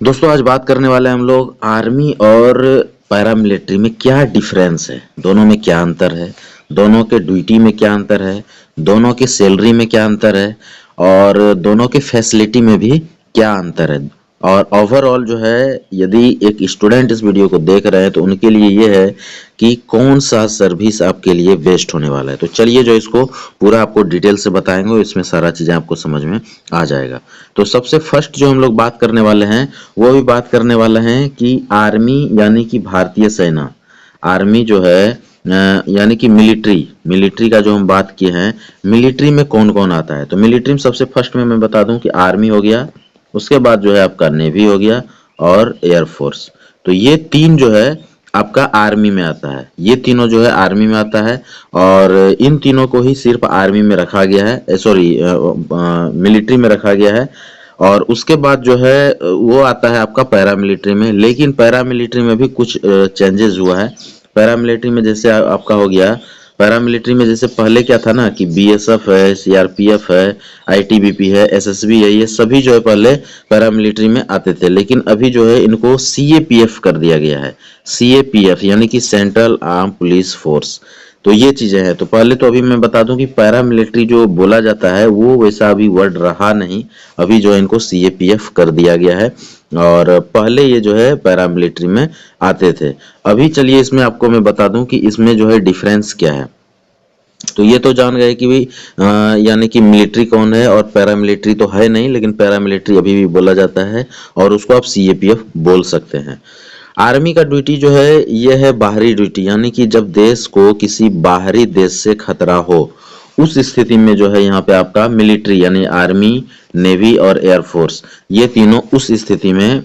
दोस्तों आज बात करने वाले हैं हम लोग आर्मी और पैरामिलिट्री में क्या डिफरेंस है, दोनों में क्या अंतर है, दोनों के ड्यूटी में क्या अंतर है, दोनों की सैलरी में क्या अंतर है और दोनों के फैसिलिटी में भी क्या अंतर है। और ओवरऑल जो है यदि एक स्टूडेंट इस वीडियो को देख रहे हैं तो उनके लिए ये है कि कौन सा सर्विस आपके लिए बेस्ट होने वाला है। तो चलिए जो इसको पूरा आपको डिटेल से बताएंगे, इसमें सारा चीज़ें आपको समझ में आ जाएगा। तो सबसे फर्स्ट जो हम लोग बात करने वाले हैं वो भी बात करने वाले हैं कि आर्मी यानी कि भारतीय सेना, आर्मी जो है यानी कि मिलिट्री, मिलिट्री का जो हम बात किए हैं, मिलिट्री में कौन कौन आता है। तो मिलिट्री में सबसे फर्स्ट में मैं बता दूं कि आर्मी हो गया, उसके बाद जो है आपका नेवी हो गया और एयरफोर्स। तो ये तीन जो है आपका आर्मी में आता है, ये तीनों जो है आर्मी में आता है और इन तीनों को ही सिर्फ आर्मी में रखा गया है, सॉरी मिलिट्री में रखा गया है। और उसके बाद जो है वो आता है आपका पैरामिलिट्री में। लेकिन पैरामिलिट्री में भी कुछ चेंजेस हुआ है। पैरामिलिट्री में जैसे आपका हो गया, पैरामिलिट्री में जैसे पहले क्या था ना कि बीएसएफ है, सीआरपीएफ है, आईटीबीपी है, एसएसबी है, ये सभी जो है पहले पैरामिलिट्री में आते थे। लेकिन अभी जो है इनको सीएपीएफ कर दिया गया है। सीएपीएफ यानी कि सेंट्रल आर्म पुलिस फोर्स। तो ये चीजें हैं। तो पहले तो अभी मैं बता दूं कि पैरामिलिट्री जो बोला जाता है वो वैसा अभी वर्ड रहा नहीं, अभी जो है इनको सीएपीएफ कर दिया गया है और पहले ये जो है पैरामिलिट्री में आते थे। अभी चलिए इसमें आपको मैं बता दूं कि इसमें जो है डिफरेंस क्या है। तो ये तो जान गए कि भाई यानी कि मिलिट्री कौन है और पैरामिलिट्री तो है नहीं, लेकिन पैरामिलिट्री अभी भी बोला जाता है और उसको आप सीएपीएफ बोल सकते हैं। आर्मी का ड्यूटी जो है ये है बाहरी ड्यूटी, यानी कि जब देश को किसी बाहरी देश से खतरा हो उस स्थिति में जो है यहाँ पे आपका मिलिट्री यानी आर्मी, नेवी और एयरफोर्स, ये तीनों उस स्थिति में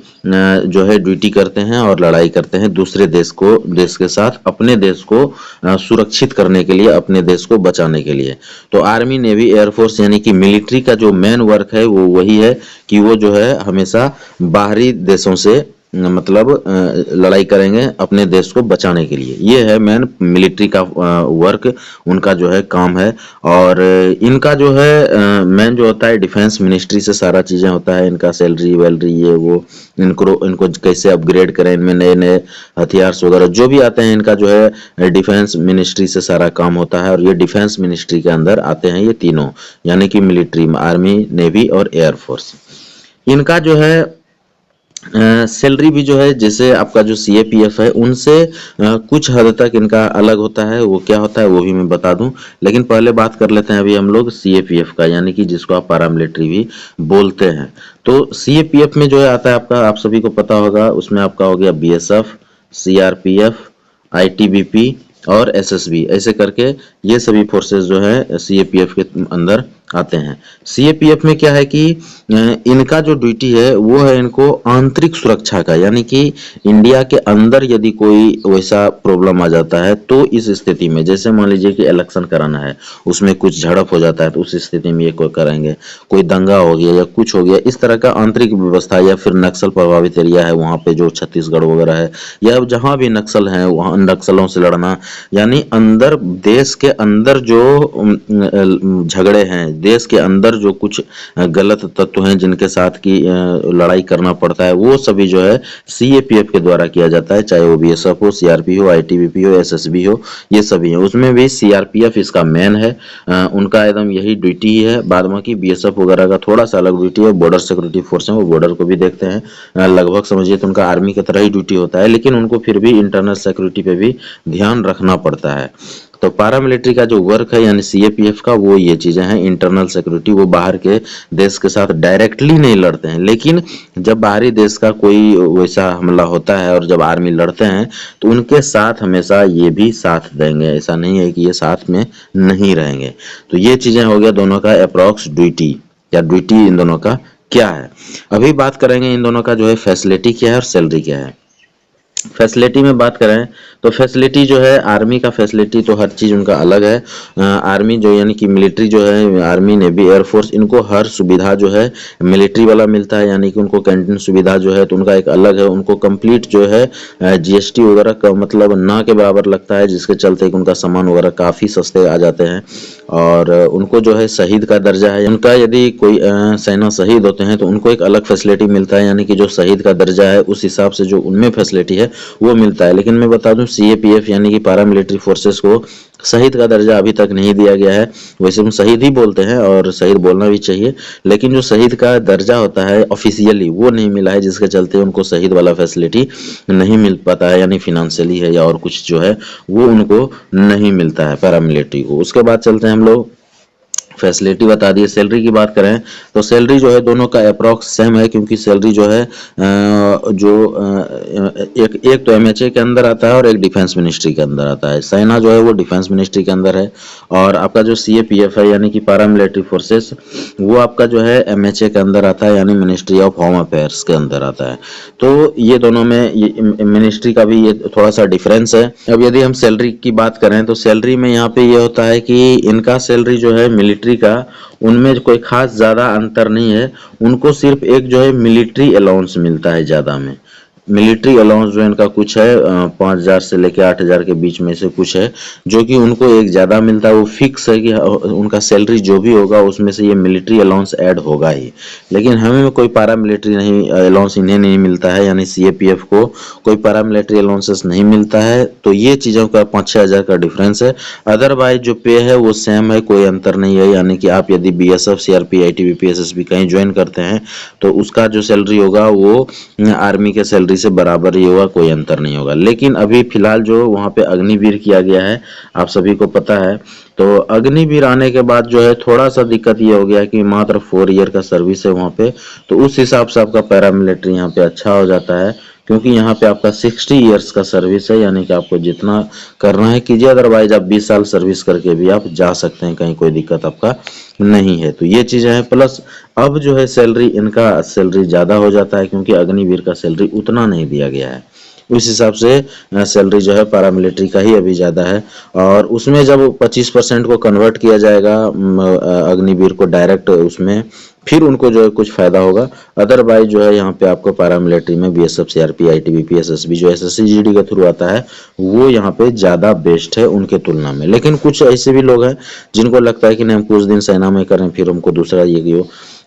जो है ड्यूटी करते हैं और लड़ाई करते हैं दूसरे देश को, देश के साथ अपने देश को सुरक्षित करने के लिए, अपने देश को बचाने के लिए। तो आर्मी, नेवी, एयरफोर्स यानी कि मिलिट्री का जो मेन वर्क है वो वही है कि वो जो है हमेशा बाहरी देशों से मतलब लड़ाई करेंगे अपने देश को बचाने के लिए। ये है मेन मिलिट्री का वर्क, उनका जो है काम है। और इनका जो है मेन जो होता है डिफेंस मिनिस्ट्री से सारा चीजें होता है, इनका सैलरी वैलरी ये वो, इनको कैसे अपग्रेड करें, इनमें नए नए हथियार वगैरह जो भी आते हैं, इनका जो है डिफेंस मिनिस्ट्री से सारा काम होता है। और ये डिफेंस मिनिस्ट्री के अंदर आते हैं ये तीनों, यानी कि मिलिट्री, आर्मी, नेवी और एयरफोर्स। इनका जो है सैलरी भी जो है जैसे आपका जो सीएपीएफ है उनसे कुछ हद तक इनका अलग होता है। वो क्या होता है वो भी मैं बता दूं, लेकिन पहले बात कर लेते हैं अभी हम लोग सीएपीएफ का, यानी कि जिसको आप पैरामिलिट्री भी बोलते हैं। तो सीएपीएफ में जो है आता है आपका, आप सभी को पता होगा, उसमें आपका हो गया बीएसएफ, सीआरपीएफ, आईटीबीपी और एसएसबी, ऐसे करके ये सभी फोर्सेस जो है सीएपीएफ के अंदर आते हैं। सीएपीएफ में क्या है कि इनका जो ड्यूटी है वो है इनको आंतरिक सुरक्षा का, यानी कि इंडिया के अंदर यदि कोई वैसा प्रॉब्लम आ जाता है तो इस स्थिति में, जैसे मान लीजिए कि इलेक्शन कराना है, उसमें कुछ झड़प हो जाता है तो उस स्थिति में ये कोई करेंगे, कोई दंगा हो गया या कुछ हो गया, इस तरह का आंतरिक व्यवस्था, या फिर नक्सल प्रभावित एरिया है वहां पे जो छत्तीसगढ़ वगैरह है, या जहां भी नक्सल है वहां नक्सलों से लड़ना, यानी अंदर देश के अंदर जो झगड़े हैं, देश के अंदर जो कुछ गलत तत्व हैं जिनके साथ की लड़ाई करना पड़ता है, वो सभी जो है सीएपीएफ के द्वारा किया जाता है, चाहे वो बीएसएफ हो, सीआरपी हो, आईटीबीपी हो, एसएसबी हो, ये सभी है। उसमें भी सीआरपीएफ इसका मेन है, उनका एकदम यही ड्यूटी ही है। बाद में की बीएसएफ वगैरह का थोड़ा सा अलग ड्यूटी है, बॉर्डर सिक्योरिटी फोर्स है, वो बॉर्डर को भी देखते हैं, लगभग समझिए तो उनका आर्मी की तरह ही ड्यूटी होता है, लेकिन उनको फिर भी इंटरनल सिक्योरिटी पे भी ध्यान रखना पड़ता है। तो पैरामिलिट्री का जो वर्क है यानी सीएपीएफ का, वो ये चीजें हैं, इंटरनल सिक्योरिटी, वो बाहर के देश के साथ डायरेक्टली नहीं लड़ते हैं, लेकिन जब बाहरी देश का कोई वैसा हमला होता है और जब आर्मी लड़ते हैं तो उनके साथ हमेशा ये भी साथ देंगे, ऐसा नहीं है कि ये साथ में नहीं रहेंगे। तो ये चीजें हो गया दोनों का अप्रॉक्स ड्यूटी, या ड्यूटी इन दोनों का क्या है। अभी बात करेंगे इन दोनों का जो है फैसिलिटी क्या है और सैलरी क्या है। फैसिलिटी में बात करें तो फैसिलिटी जो है आर्मी का फैसिलिटी तो हर चीज़ उनका अलग है। आर्मी जो यानी कि मिलिट्री जो है, आर्मी नेवी एयरफोर्स, इनको हर सुविधा जो है मिलिट्री वाला मिलता है, यानी कि उनको कैंटीन सुविधा जो है तो उनका एक अलग है। उनको कंप्लीट जो है जीएसटी वगैरह का मतलब ना के बराबर लगता है, जिसके चलते कि उनका सामान वगैरह काफ़ी सस्ते आ जाते हैं। और उनको जो है शहीद का दर्जा है उनका, यदि कोई सेना शहीद होते हैं तो उनको एक अलग फैसिलिटी मिलता है, यानी कि जो शहीद का दर्जा है उस हिसाब से जो उनमें फैसिलिटी है वो मिलता है। लेकिन मैं बता दूं सीएपीएफ यानी कि पारा मिलिट्री फोर्सेस को शहीद का दर्जा अभी तक नहीं दिया गया है। वैसे हम शहीद ही बोलते हैं और शहीद बोलना भी चाहिए, लेकिन जो शहीद का दर्जा होता है ऑफिशियली वो नहीं मिला है, जिसके चलते उनको शहीद वाला फैसिलिटी नहीं मिल पाता है, यानी फिनेंशियली है या और कुछ जो है वो उनको नहीं मिलता है पैरामिलिट्री को। उसके बाद चलते हैं हम लोग, फैसिलिटी बता दिए। सैलरी की बात करें तो सैलरी जो है दोनों का अप्रॉक्स सेम है, क्योंकि सैलरी जो है एक तो एमएचए के अंदर आता है और एक डिफेंस मिनिस्ट्री के अंदर आता है। सेना जो है वो डिफेंस मिनिस्ट्री के अंदर है, और आपका जो सीएपीएफ है यानी कि पारा मिलिट्री फोर्सेस, वो आपका जो है एमएचए के अंदर आता है, यानी मिनिस्ट्री ऑफ होम अफेयर्स के अंदर आता है। तो ये दोनों में ये मिनिस्ट्री का भी ये थोड़ा सा डिफरेंस है। अब यदि हम सैलरी की बात करें तो सैलरी में यहाँ पे ये होता है कि इनका सैलरी जो है मिलिट्री का, उनमें कोई खास ज़्यादा अंतर नहीं है। उनको सिर्फ एक जो है मिलिट्री अलाउंस मिलता है ज़्यादा में। मिलिट्री अलाउंस जो इनका कुछ है 5,000 से लेके 8,000 के बीच में से कुछ है, जो कि उनको एक ज़्यादा मिलता है। वो फिक्स है कि उनका सैलरी जो भी होगा उसमें से ये मिलिट्री अलाउंस ऐड होगा ही। लेकिन हमें कोई पारा मिलिट्री नहीं अलाउंस इन्हें नहीं मिलता है, यानी सीएपीएफ को कोई पारा मिलिट्री अलाउंसेस नहीं मिलता है। तो ये चीज़ों का 5-6 हज़ार का डिफरेंस है। अदरवाइज जो पे है वो सेम है, कोई अंतर नहीं है। यानी कि आप यदि बीएसएफ, सीआरपी, आईटीबीपी, एसएसबी कहीं ज्वाइन करते हैं तो उसका जो सैलरी होगा वो आर्मी के सैलरी से बराबर ही होगा, कोई अंतर नहीं होगा। लेकिन अभी फिलहाल जो वहाँ पे अग्निवीर किया गया है, आप सभी को पता है, तो अग्निवीर आने के बाद जो है थोड़ा सा दिक्कत ये हो गया कि मात्र 4 ईयर का सर्विस है वहाँ पे, तो उस हिसाब से आपका पैरामिलिट्री यहाँ पे अच्छा हो जाता है, क्योंकि यहाँ पे आपका 60 ईयर्स का सर्विस है, यानी कि आपको जितना करना है कीजिए। अदरवाइज आप 20 साल सर्विस करके भी आप जा सकते हैं, कहीं कोई दिक्कत आपका नहीं है। तो ये चीज़ें हैं। प्लस अब जो है सैलरी, इनका सैलरी ज़्यादा हो जाता है, क्योंकि अग्निवीर का सैलरी उतना नहीं दिया गया है। उस हिसाब से सैलरी जो है पैरामिलिट्री का ही अभी ज़्यादा है। और उसमें जब 25% को कन्वर्ट किया जाएगा अग्निवीर को डायरेक्ट उसमें, फिर उनको जो है कुछ फ़ायदा होगा। अदरवाइज जो है यहाँ पे आपको पैरामिलिट्री में बीएसएफ, सीआरपी, आईटीबीपी, एसएसबी जो एसएससी-जीडी के थ्रू आता है वो यहाँ पे ज़्यादा बेस्ट है उनके तुलना में। लेकिन कुछ ऐसे भी लोग हैं जिनको लगता है कि नहीं हम कुछ दिन सेना में करें फिर हमको दूसरा ये हो,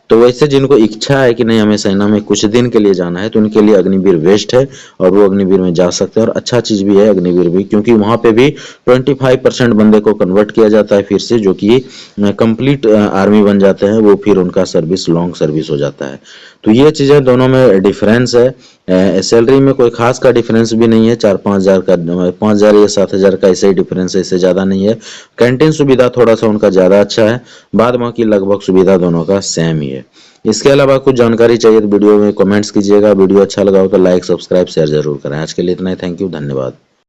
तो वैसे जिनको इच्छा है कि नहीं हमें सेना में कुछ दिन के लिए जाना है तो उनके लिए अग्निवीर बेस्ट है, और वो अग्निवीर में जा सकते हैं। और अच्छा चीज़ भी है अग्निवीर भी, क्योंकि वहाँ पे भी 25% बंदे को कन्वर्ट किया जाता है फिर से, जो कि कंप्लीट आर्मी बन जाते हैं वो, फिर उनका सर्विस लॉन्ग सर्विस हो जाता है। तो ये चीज़ें दोनों में डिफरेंस है। सैलरी में कोई खास का डिफरेंस भी नहीं है, 4-5 हज़ार का, 5,000 या 7,000 का ऐसे ही डिफरेंस है, इससे ज़्यादा नहीं है। कैंटीन सुविधा थोड़ा सा उनका ज़्यादा अच्छा है, बाद बाकी लगभग सुविधा दोनों का सेम ही है। इसके अलावा कुछ जानकारी चाहिए तो वीडियो में कमेंट्स कीजिएगा। वीडियो अच्छा लगा हो तो लाइक, सब्सक्राइब, शेयर जरूर करें। आज के लिए इतना ही। थैंक यू, धन्यवाद।